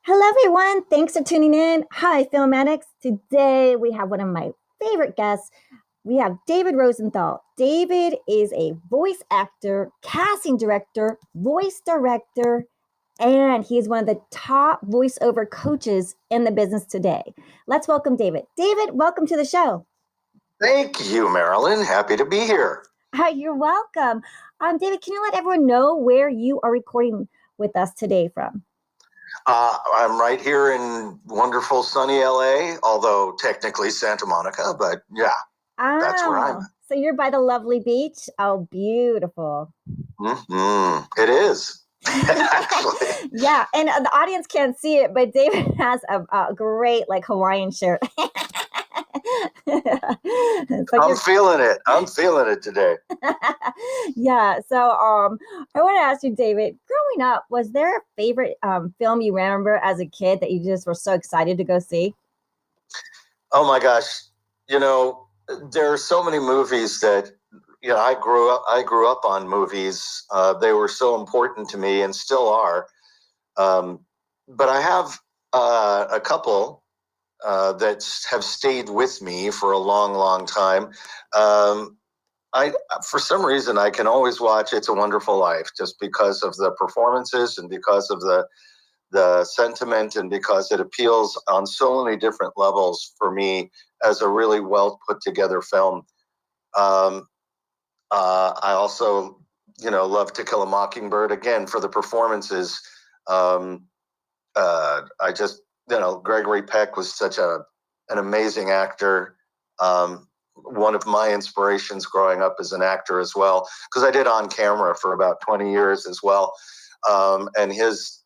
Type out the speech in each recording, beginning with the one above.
Hello, everyone. Thanks for tuning in. Hi, Film Addicts. Today we have one of my favorite guests. We have David Rosenthal. David is a voice actor, casting director, voice director, and he is one of the top voiceover coaches in the business today. Let's welcome David. David, welcome to the show. Thank you, Marilyn. Happy to be here. Hi, you're welcome. David, can you let everyone know where you are recording with us today from? I'm right here in wonderful sunny LA, although technically Santa Monica, but yeah, that's where I'm at. So you're by the lovely beach? Oh, beautiful. It is, actually. Yeah, and the audience can't see it, but David has a great Hawaiian shirt. I'm feeling it. I'm feeling it today. Yeah. So I want to ask you, David, growing up, was there a favorite film you remember as a kid that you just were so excited to go see? Oh my gosh. There are so many movies that I grew up on movies. They were so important to me and still are. But I have a couple that have stayed with me for a long, long time. For some reason, I can always watch It's a Wonderful Life just because of the performances and because of the sentiment and because it appeals on so many different levels for me as a really well put together film. I also, love To Kill a Mockingbird again for the performances. I just, Gregory Peck was such an amazing actor. One of my inspirations growing up as an actor as well, because I did on camera for about 20 years as well. And his,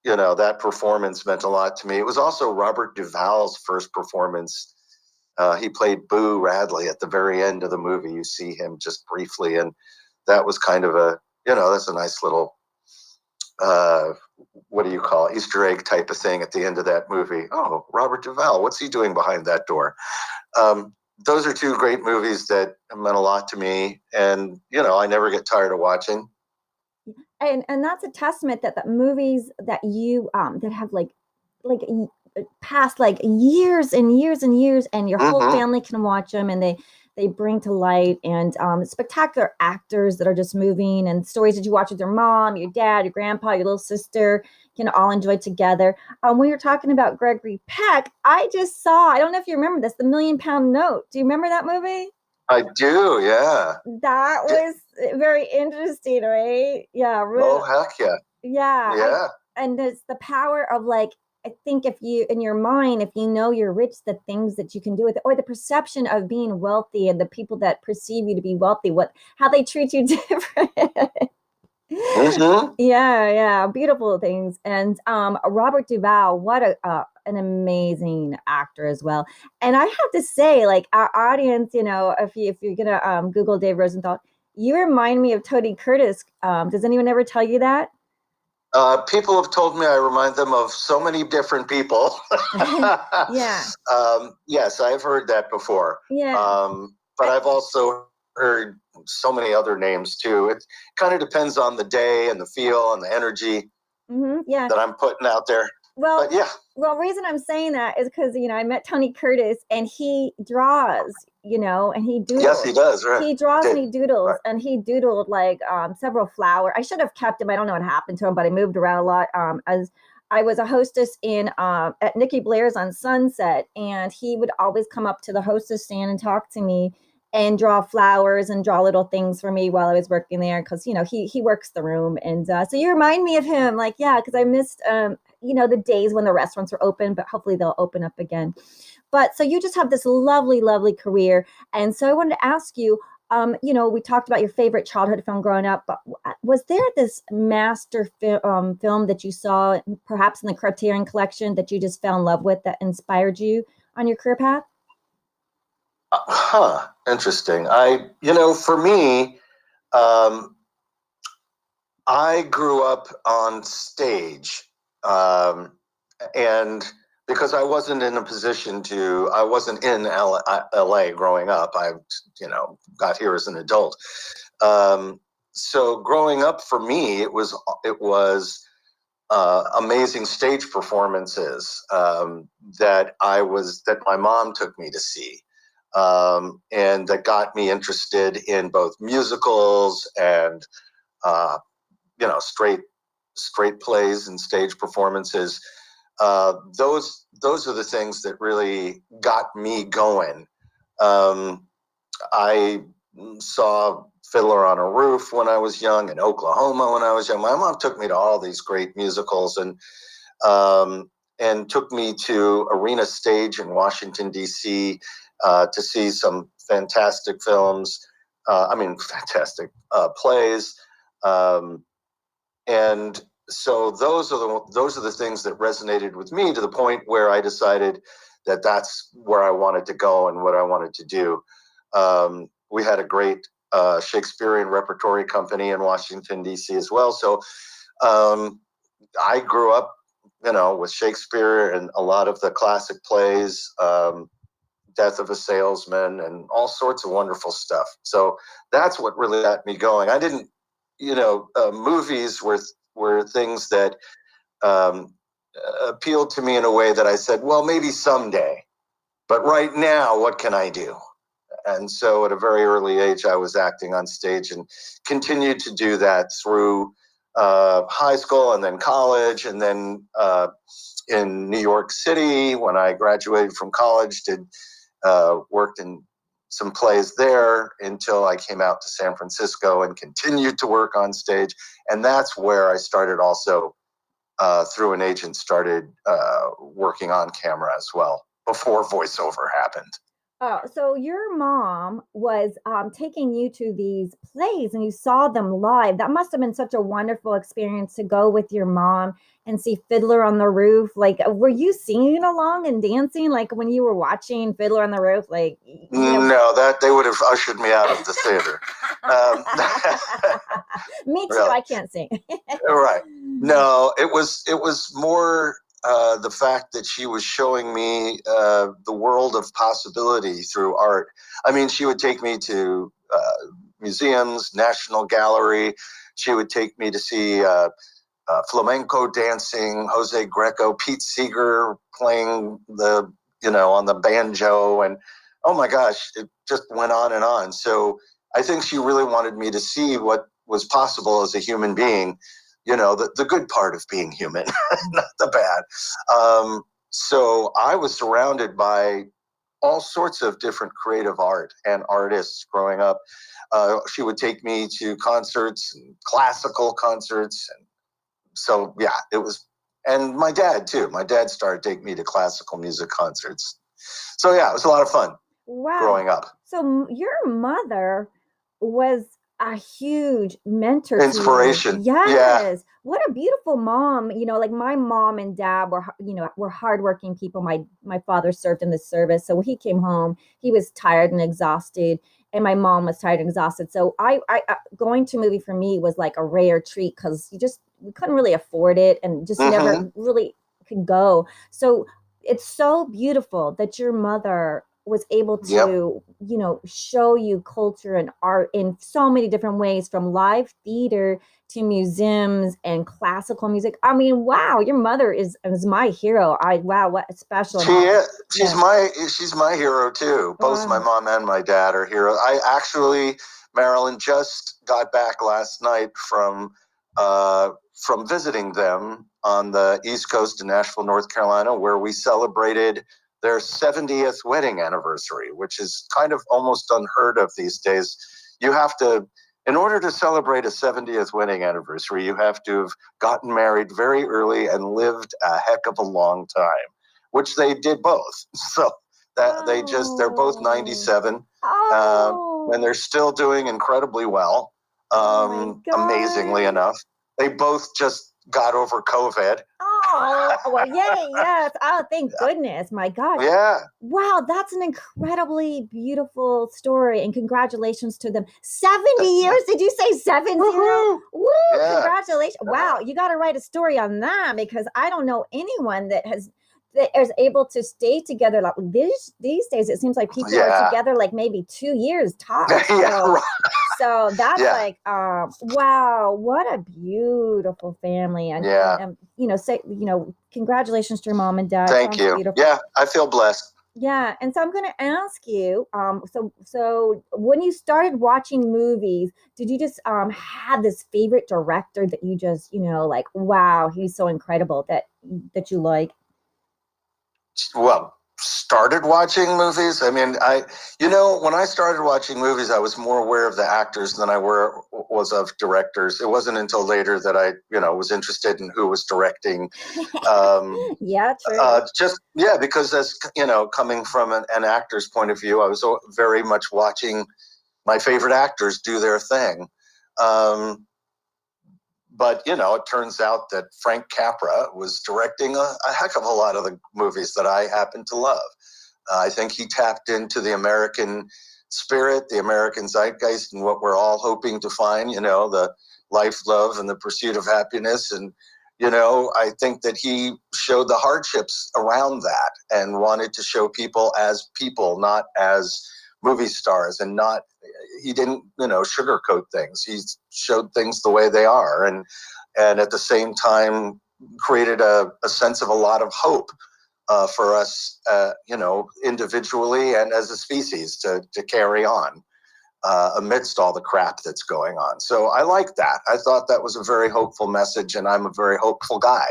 that performance meant a lot to me. It was also Robert Duvall's first performance. He played Boo Radley at the very end of the movie. You see him just briefly. And that was kind of that's a nice little, what do you call it? Easter egg type of thing at the end of that movie. Oh, Robert Duvall, what's he doing behind that door? Those are two great movies that meant a lot to me. And, I never get tired of watching. And that's a testament that the movies that you that have past years and years and years, and your whole family can watch them, and they bring to light, and spectacular actors that are just moving, and stories that you watch with your mom, your dad, your grandpa, your little sister can all enjoy together. When you're talking about Gregory Peck, I don't know if you remember this, The Million Pound Note. Do you remember that movie? I do, yeah. That was very interesting, right? Yeah. Really. Oh, heck yeah. Yeah. Yeah. And there's the power of I think if you, in your mind, if you know you're rich, the things that you can do with it, or the perception of being wealthy and the people that perceive you to be wealthy, how they treat you different. Yeah, beautiful things. And Robert Duvall, what an amazing actor as well. And I have to say, our audience, if you're gonna Google Dave Rosenthal, you remind me of Tony Curtis. Does anyone ever tell you that? People have told me I remind them of so many different people. Yeah. Yes, I've heard that before. Yeah. But I've also heard so many other names too. It kind of depends on the day and the feel and the energy that I'm putting out there. Well, but yeah. Well, the reason I'm saying that is because, I met Tony Curtis, and he draws, and he doodles. Yes, he does, right. He draws and he doodles, right. And he doodled several flowers. I should have kept him. I don't know what happened to him, but I moved around a lot. As I was a hostess at Nikki Blair's on Sunset, and he would always come up to the hostess stand and talk to me and draw flowers and draw little things for me while I was working there, because he works the room. And so you remind me of him, because I missed the days when the restaurants were open, but hopefully they'll open up again. But so you just have this lovely, lovely career. And so I wanted to ask you, we talked about your favorite childhood film growing up, but was there this master film that you saw perhaps in the Criterion Collection that you just fell in love with, that inspired you on your career path? Interesting. For me, I grew up on stage, and because I wasn't in a position I wasn't in LA growing up. I, got here as an adult. So growing up for me, it was amazing stage performances that my mom took me to see, and that got me interested in both musicals and straight plays and stage performances. Those are the things that really got me going. I saw Fiddler on a Roof when I was young, in Oklahoma when I was young. My mom took me to all these great musicals and took me to Arena Stage in Washington, D.C. To see some fantastic films. Fantastic plays. And so those are the things that resonated with me, to the point where I decided that that's where I wanted to go and what I wanted to do. We had a great Shakespearean repertory company in Washington, D.C. as well. So I grew up, with Shakespeare and a lot of the classic plays, Death of a Salesman, and all sorts of wonderful stuff. So that's what really got me going. I didn't, movies were things that appealed to me in a way that I said, well, maybe someday, but right now, what can I do? And so at a very early age, I was acting on stage and continued to do that through high school and then college. And then in New York City, when I graduated from college, worked in some plays there until I came out to San Francisco and continued to work on stage. And that's where I started also, through an agent, started working on camera as well, before voiceover happened. Oh, so your mom was taking you to these plays and you saw them live. That must have been such a wonderful experience to go with your mom and see Fiddler on the Roof. Like, were you singing along and dancing like when you were watching Fiddler on the Roof? Like, no, that they would have ushered me out of the theater. Me too. Really. I can't sing. Right. No, it was more the fact that she was showing me the world of possibility through art. I mean, she would take me to museums, National Gallery. She would take me to see flamenco dancing, Jose Greco, Pete Seeger playing on the banjo. And oh my gosh, it just went on and on. So I think she really wanted me to see what was possible as a human being. The good part of being human, not the bad. So I was surrounded by all sorts of different creative art and artists growing up. She would take me to concerts, and classical concerts. And so, yeah, it was, and my dad too. My dad started taking me to classical music concerts. So yeah, it was a lot of fun. Wow. Growing up. So your mother was a huge mentor, inspiration. Yes. Yeah. What a beautiful mom. Like my mom and dad were hardworking people. My father served in the service. So when he came home, he was tired and exhausted, and my mom was tired and exhausted. So I going to a movie for me was like a rare treat, because we couldn't really afford it and just never really could go. So it's so beautiful that your mother was able to, show you culture and art in so many different ways, from live theater to museums and classical music. I mean, wow, your mother is my hero. Wow, what a special. She is. She's my hero too. Both my mom and my dad are heroes. I actually, Marilyn, just got back last night from visiting them on the East Coast in Nashville, North Carolina, where we celebrated their 70th wedding anniversary, which is kind of almost unheard of these days. You have to, in order to celebrate a 70th wedding anniversary, you have to have gotten married very early and lived a heck of a long time, which they did both. So they're both 97, and they're still doing incredibly well. Amazingly enough, they both just got over COVID. Oh, well, yay, yes. Oh, thank goodness. My gosh. Yeah. Wow, that's an incredibly beautiful story, and congratulations to them. 70 years? Did you say 70? Woo, yeah. Congratulations. Wow, you got to write a story on that, because I don't know anyone that has is able to stay together. Like these days, it seems like people are together like maybe 2 years tops. So that's like, wow, what a beautiful family. And you know, congratulations to your mom and dad. Thank you. Beautiful. Yeah, I feel blessed. Yeah, and so I'm going to ask you, so when you started watching movies, did you just have this favorite director that you just, like, wow, he's so incredible that you like? Well, started watching movies. I mean, when I started watching movies, I was more aware of the actors than I was of directors. It wasn't until later that I, was interested in who was directing. Yeah, true. Because as coming from an actor's point of view, I was very much watching my favorite actors do their thing. But, it turns out that Frank Capra was directing a heck of a lot of the movies that I happen to love. I think he tapped into the American spirit, the American zeitgeist, and what we're all hoping to find, the life, love, and the pursuit of happiness. And, I think that he showed the hardships around that and wanted to show people as people, not as movie stars, and he didn't, sugarcoat things. He showed things the way they are, and at the same time created a sense of a lot of hope for us, individually and as a species to carry on amidst all the crap that's going on. So I like that. I thought that was a very hopeful message, and I'm a very hopeful guy.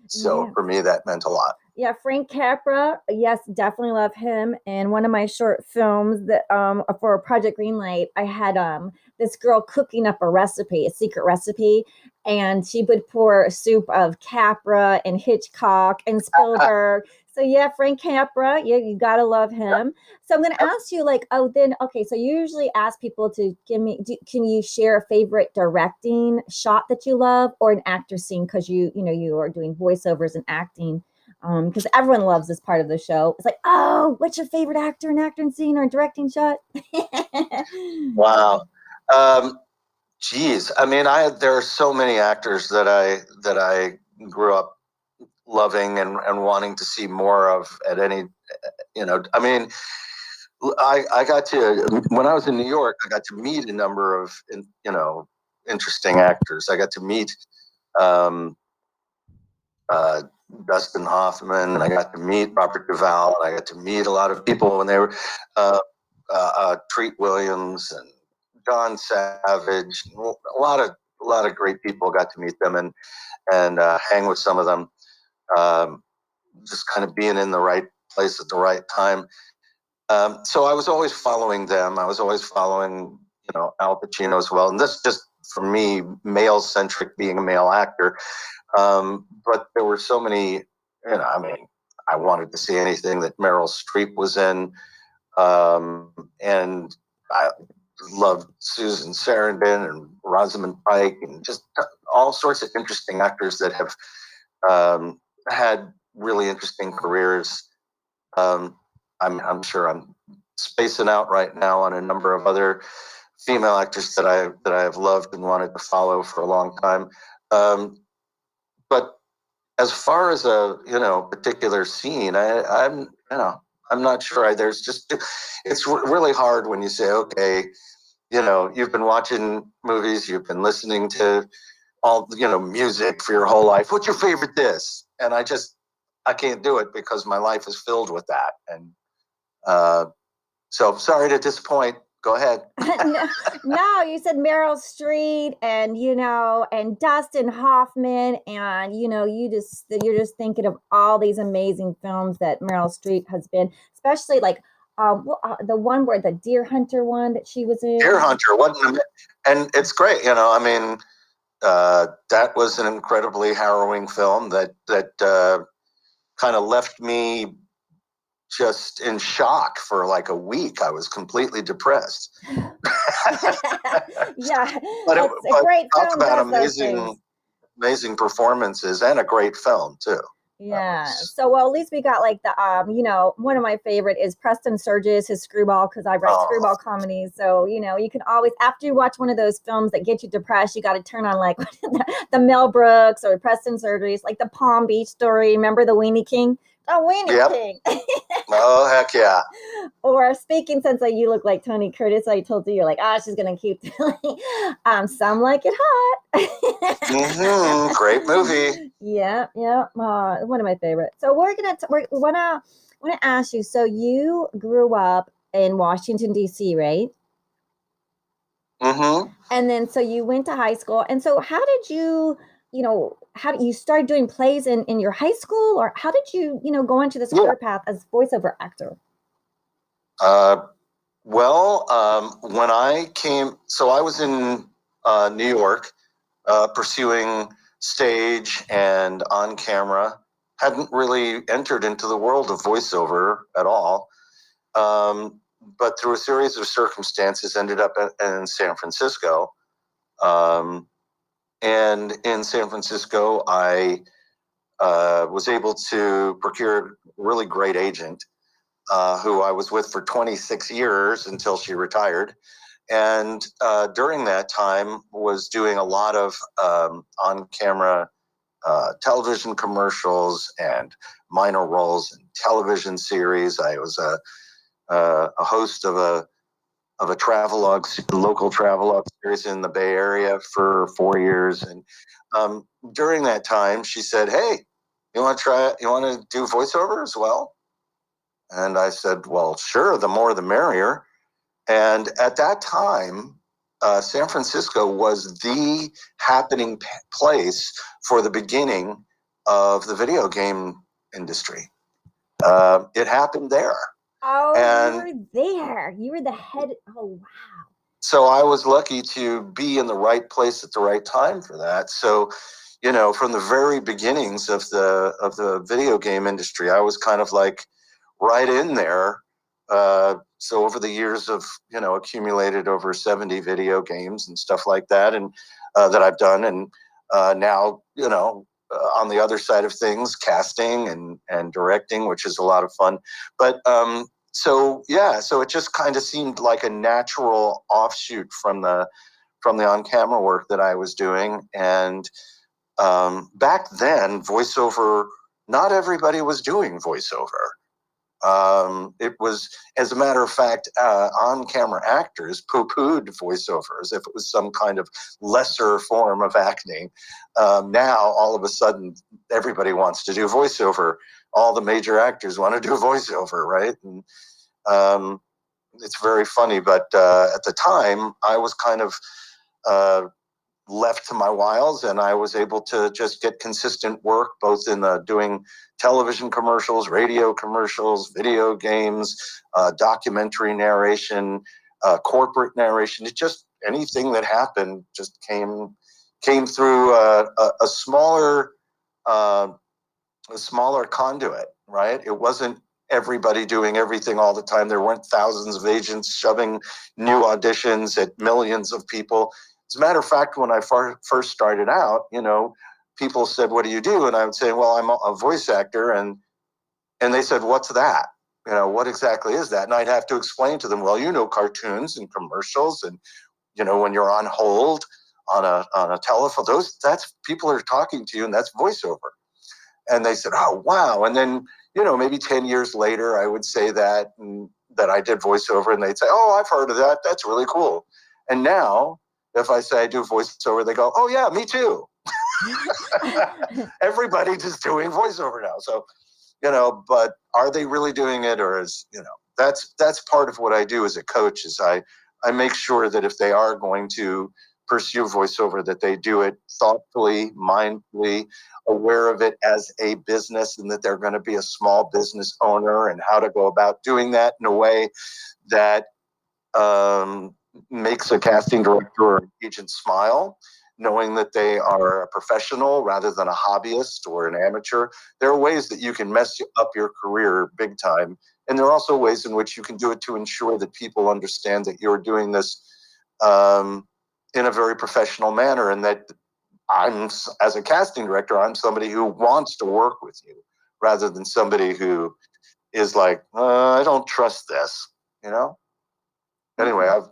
So for me, that meant a lot. Yeah, Frank Capra, yes, definitely love him. And one of my short films that for Project Greenlight, I had this girl cooking up a secret recipe, and she would pour a soup of Capra and Hitchcock and Spielberg. So yeah, Frank Capra, you gotta love him. So I'm gonna ask you, so you usually ask people to can you share a favorite directing shot that you love, or an actor scene, because you are doing voiceovers and acting. Because everyone loves this part of the show. It's like, oh, what's your favorite actor and acting scene or directing shot? Wow. Geez. I mean, there are so many actors that I grew up loving and wanting to see more of at any, I mean, I got to, when I was in New York, I got to meet a number of, interesting actors. I got to meet, Dustin Hoffman, and I got to meet Robert Duvall, and I got to meet a lot of people when they were Treat Williams and John Savage. A lot of great people. Got to meet them and hang with some of them. Just kind of being in the right place at the right time. So I was always following them. I was always following, Al Pacino as well. And this just, for me, male-centric, being a male actor. But there were so many, I wanted to see anything that Meryl Streep was in. And I loved Susan Sarandon and Rosamund Pike, and just all sorts of interesting actors that have had really interesting careers. I'm sure I'm spacing out right now on a number of other female actors that I have loved and wanted to follow for a long time. But as far as a particular scene, I'm not sure. It's really hard when you say, okay, you've been watching movies, you've been listening to all music for your whole life. What's your favorite this? And I can't do it because my life is filled with that. And so sorry to disappoint. Go ahead. No, you said Meryl Streep and and Dustin Hoffman, and you're just thinking of all these amazing films that Meryl Streep has been, especially like the one where the Deer Hunter one that she was in. Deer Hunter, and it's great. I mean, that was an incredibly harrowing film that kind of left me just in shock for like a week. I was completely depressed. Yeah, but a great film. Talk about amazing performances and a great film too. Yeah. So, well, at least we got like the, one of my favorite is Preston Sturges, his Screwball, because I write screwball comedies. So, you can always, after you watch one of those films that get you depressed, you got to turn on like the Mel Brooks or Preston Sturges, like the Palm Beach Story. Remember the Weenie King? A weenie Yep. king. Oh, heck yeah. Or speaking since like you look like Tony Curtis, I told you you're like, she's gonna keep doing. Some like it hot. Great movie. Yeah, yeah. One of my favorites. So we wanna ask you. So you grew up in Washington D.C., right? And then so you went to high school. And so how did you, how did you start doing plays in your high school, or how did you, go into this career path as voiceover actor? Well, when I came, so I was in New York pursuing stage and on camera, hadn't really entered into the world of voiceover at all. But through a series of circumstances, ended up in San Francisco. And in San Francisco, I was able to procure a really great agent who I was with for 26 years until she retired. And during that time was doing a lot of on-camera television commercials and minor roles in television series. I was a host of a local travelogue series in the Bay Area for 4 years. And during that time, she said, "Hey, you want to do voiceover as well?" And I said, "Well, sure, the more the merrier." And at that time, San Francisco was the happening place for the beginning of the video game industry. It happened there. Oh, and you were there. You were the head. Oh, wow. So I was lucky to be in the right place at the right time for that. So, from the very beginnings of the video game industry, I was kind of like right in there. So over the years of, accumulated over 70 video games and stuff like that, and that I've done. And now, on the other side of things, casting and directing, which is a lot of fun. But so it just kind of seemed like a natural offshoot from the on-camera work that I was doing. And back then, voiceover, not everybody was doing voiceover. It was, as a matter of fact, on-camera actors poo-pooed voiceover as if it was some kind of lesser form of acting. Now, all of a sudden, everybody wants to do voiceover. All the major actors want to do voiceover, right? And it's very funny, but at the time, I was kind of left to my wiles, and I was able to just get consistent work both in doing television commercials, radio commercials, video games, documentary narration, corporate narration. It just, anything that happened just came through a smaller conduit, right? It wasn't everybody doing everything all the time. There weren't thousands of agents shoving new auditions at millions of people. As a matter of fact, when I first started out, people said, "What do you do?" And I would say, "Well, I'm a voice actor." And they said, "What's that? What exactly is that?" And I'd have to explain to them, "Well, cartoons and commercials, and when you're on hold on a telephone, that's people are talking to you, and that's voiceover." And they said, "Oh, wow." And then, maybe 10 years later, I would say that I did voiceover, and they'd say, "Oh, I've heard of that. That's really cool." And now, if I say I do voiceover, they go, "Oh, yeah, me too." Everybody's just doing voiceover now. So, but are they really doing it? Or that's part of what I do as a coach is I make sure that if they are going to pursue voiceover, that they do it thoughtfully, mindfully, aware of it as a business, and that they're going to be a small business owner, and how to go about doing that in a way that makes a casting director or an agent smile, knowing that they are a professional rather than a hobbyist or an amateur. There are ways that you can mess up your career big time. And there are also ways in which you can do it to ensure that people understand that you're doing this in a very professional manner, and that as a casting director, I'm somebody who wants to work with you rather than somebody who is like, I don't trust this, Anyway, I've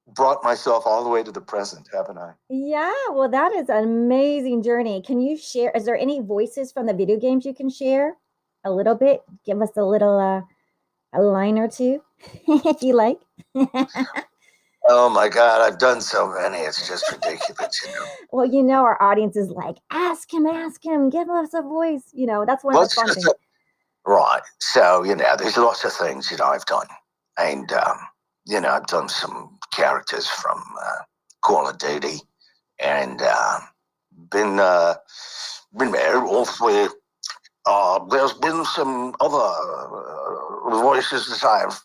brought myself all the way to the present, haven't I? Yeah, well, that is an amazing journey. Can you share? Is there any voices from the video games you can share? a little bit? Give us a little, a line or two, if you like. Oh my God, I've done so many. It's just ridiculous, you know. Well, our audience is like, ask him, give us a voice. That's one of the fun things. Right. So, there's lots of things, I've done. And, I've done some characters from Call of Duty and been there awfully. There's been some other voices that I've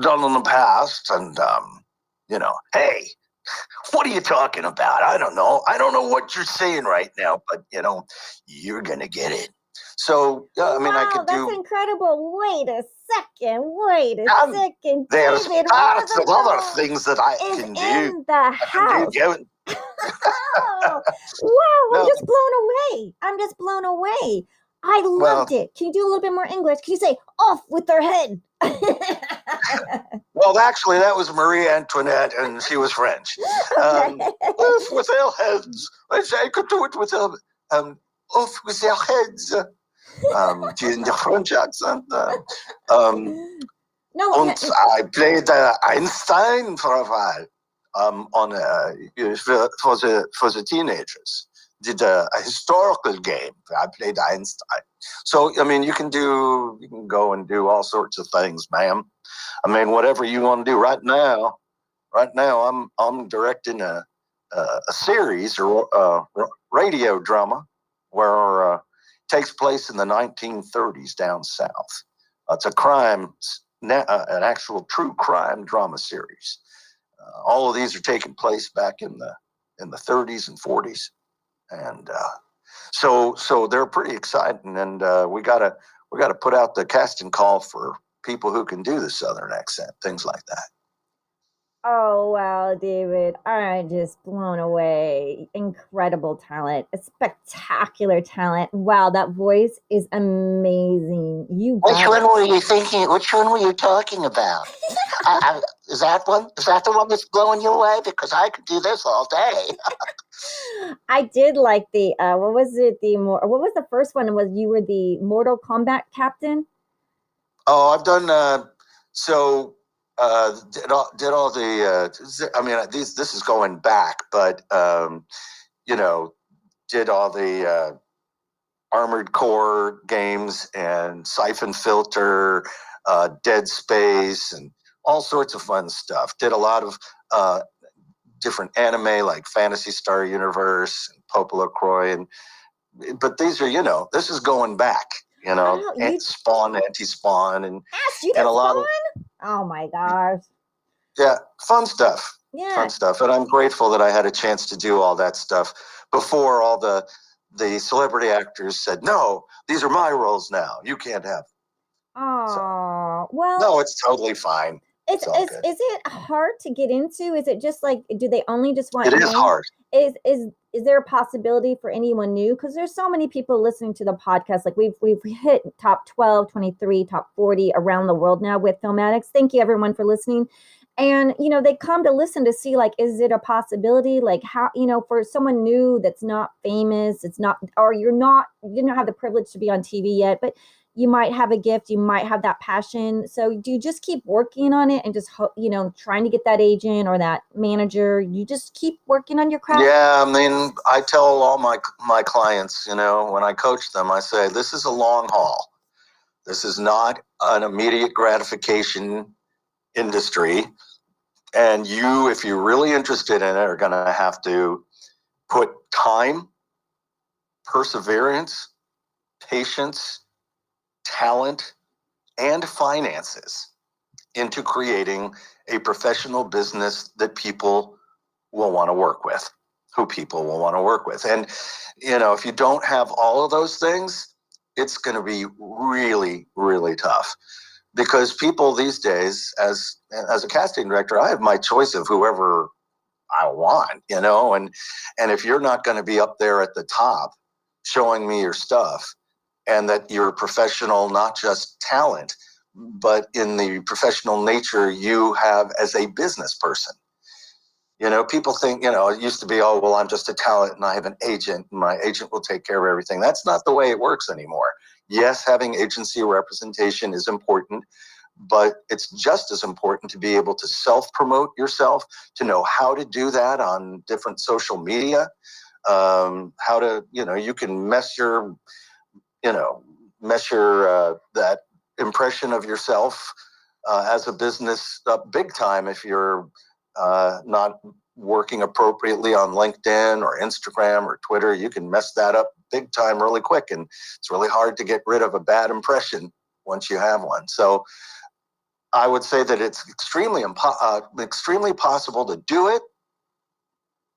done in the past. And, hey, what are you talking about? I don't know. I don't know what you're saying right now, but, you're going to get it. So, I mean, I could that's incredible. Wait a second. There's David lots of other Rosenthal things that I is can do. in the house. Oh, wow, I'm just blown away. I loved it. Can you do a little bit more English? Can you say, off with their head? Well, actually, that was Marie Antoinette, and she was French. Okay. Off with their heads. I could do it with them. Off with their heads. In the French accent. And I played Einstein for a while on for the teenagers. Did a historical game. I played Einstein. So I mean, you can go and do all sorts of things, ma'am. I mean, whatever you want to do. Right now, I'm directing a series or radio drama where takes place in the 1930s down south. It's a an actual true crime drama series. All of these are taking place back in the 30s and 40s, and so they're pretty exciting. And we gotta put out the casting call for people who can do the Southern accent, things like that. Oh, wow, David. I'm just blown away. Incredible talent. A spectacular talent. Wow, that voice is amazing. Which one were you thinking? Which one were you talking about? Is that one? Is that the one that's blowing you away? Because I could do this all day. I did like the, what was it? What was the first one? You were the Mortal Kombat captain? Oh, I've done, did all the I mean this is going back, but did all the Armored Core games and Siphon Filter, Dead Space, and all sorts of fun stuff. Did a lot of different anime like Phantasy Star Universe and Pope LaCroix, but these are this is going back. Spawn, Anti-Spawn, and a lot of. Oh my gosh! Yeah, fun stuff. Yeah, fun stuff, and I'm grateful that I had a chance to do all that stuff before all the celebrity actors said, "No, these are my roles now. You can't have." Oh, well. No, it's totally fine. Is it hard to get into? Is it just like, do they only just want? It is hard. Is there a possibility for anyone new? Because there's so many people listening to the podcast. Like we've hit top 12, 23, top 40 around the world now with Film Addicts. Thank you everyone for listening. And, they come to listen to see, like, is it a possibility? Like how, for someone new that's not famous, it's not, or you didn't have the privilege to be on TV yet, but you might have a gift, you might have that passion. So do you just keep working on it and just, trying to get that agent or that manager? You just keep working on your craft? Yeah, I mean, I tell all my clients, when I coach them, I say, this is a long haul. This is not an immediate gratification industry. And you, if you're really interested in it, are going to have to put time, perseverance, patience, talent, and finances into creating a professional business that people will want to work with, who people will want to work with. And, if you don't have all of those things, it's going to be really, really tough. Because people these days, as a casting director, I have my choice of whoever I want, and if you're not going to be up there at the top showing me your stuff, and that you're professional, not just talent, but in the professional nature you have as a business person, People think, it used to be, oh, well, I'm just a talent and I have an agent and my agent will take care of everything. That's not the way it works anymore. Yes, having agency representation is important, but it's just as important to be able to self-promote yourself, to know how to do that on different social media, how to, you can mess your that impression of yourself as a business big time if you're not working appropriately on LinkedIn or Instagram or Twitter. You can mess that up big time really quick, and it's really hard to get rid of a bad impression once you have one. So I would say that it's extremely possible to do it.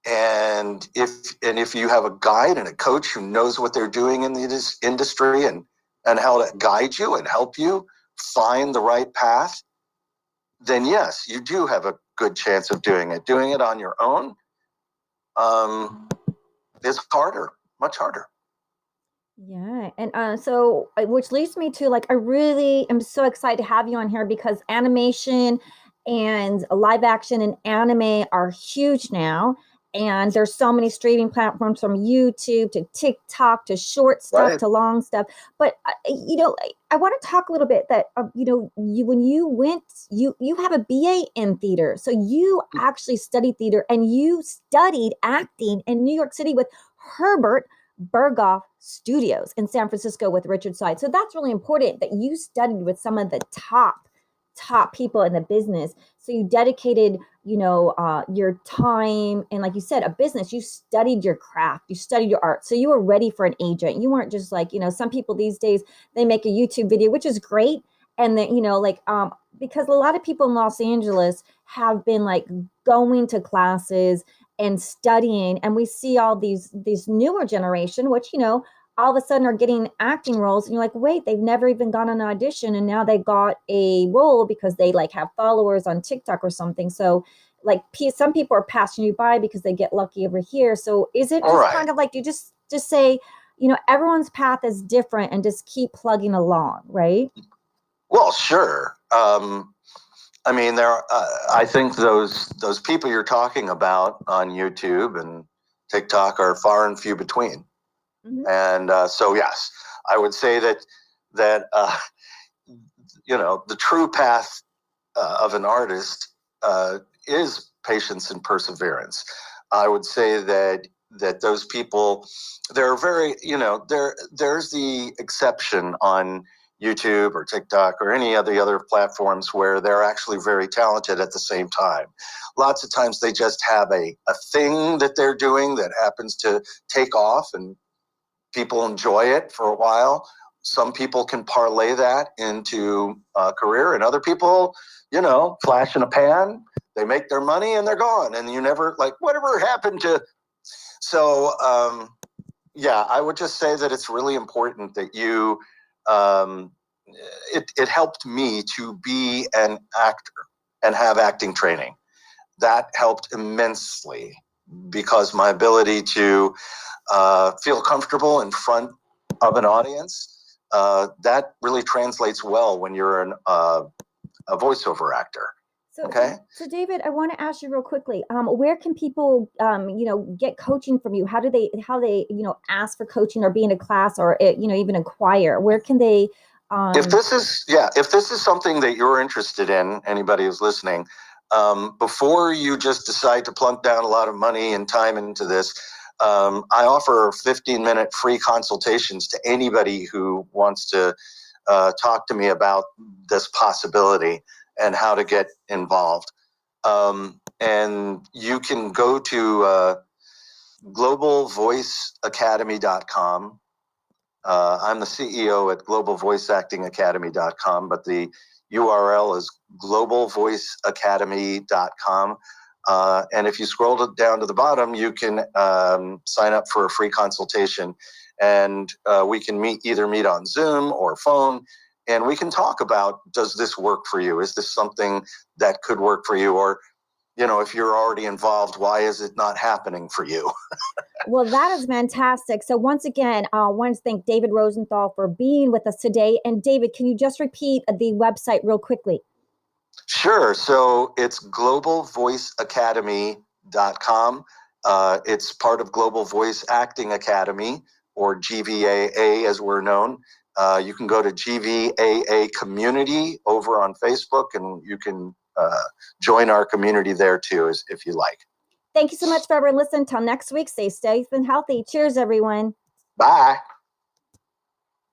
And if you have a guide and a coach who knows what they're doing in this industry and how to guide you and help you find the right path, then yes, you do have a good chance of doing it. Doing it on your own is harder, much harder. Yeah. And so which leads me to, like, I really am so excited to have you on here because animation and live action and anime are huge now. And there's so many streaming platforms, from YouTube to TikTok to short stuff, right, to long stuff. But I want to talk a little bit that when you went, you have a BA in theater, so you actually studied theater and you studied acting in New York City with Herbert Berghoff Studios in San Francisco with Richard Side. So that's really important that you studied with some of the top people in the business. So you dedicated, your time, and like you said, a business, you studied your craft, you studied your art. So you were ready for an agent. You weren't just like, some people these days, they make a YouTube video, which is great. And then, because a lot of people in Los Angeles have been like going to classes and studying, and we see all these newer generation, which, all of a sudden are getting acting roles, and you're like, wait, they've never even gone on an audition, and now they got a role because they like have followers on TikTok or something. So like some people are passing you by because they get lucky over here. So is it just kind of like you just say, everyone's path is different and just keep plugging along, right? Well, sure. I mean, I think those people you're talking about on YouTube and TikTok are far and few between. Mm-hmm. And so, yes, I would say that the true path of an artist is patience and perseverance. I would say that those people, they're very, there's the exception on YouTube or TikTok or any of the other platforms where they're actually very talented at the same time. Lots of times they just have a thing that they're doing that happens to take off and people enjoy it for a while. Some people can parlay that into a career, and other people, flash in a pan, they make their money and they're gone. And you never, like, whatever happened to... So, yeah, I would just say that it's really important that you... It helped me to be an actor and have acting training. That helped immensely because my ability to feel comfortable in front of an audience, that really translates well when you're a voiceover actor. So David, I want to ask you real quickly, where can people, get coaching from you? How they, ask for coaching or be in a class or, even acquire? Where can they? If this is something that you're interested in, anybody who's listening, before you just decide to plunk down a lot of money and time into this, I offer 15-minute free consultations to anybody who wants to talk to me about this possibility and how to get involved. And you can go to globalvoiceacademy.com. I'm the CEO at globalvoiceactingacademy.com, but the URL is globalvoiceacademy.com. And if you scroll down to the bottom, you can sign up for a free consultation, and we can either meet on Zoom or phone, and we can talk about, does this work for you? Is this something that could work for you? Or, if you're already involved, why is it not happening for you? Well, that is fantastic. So once again, I want to thank David Rosenthal for being with us today. And David, can you just repeat the website real quickly? Sure. So it's globalvoiceacademy.com. It's part of Global Voice Acting Academy, or GVAA as we're known. You can go to GVAA Community over on Facebook, and you can join our community there too, if you like. Thank you so much for everyone listening. Till next week, stay safe and healthy. Cheers, everyone. Bye.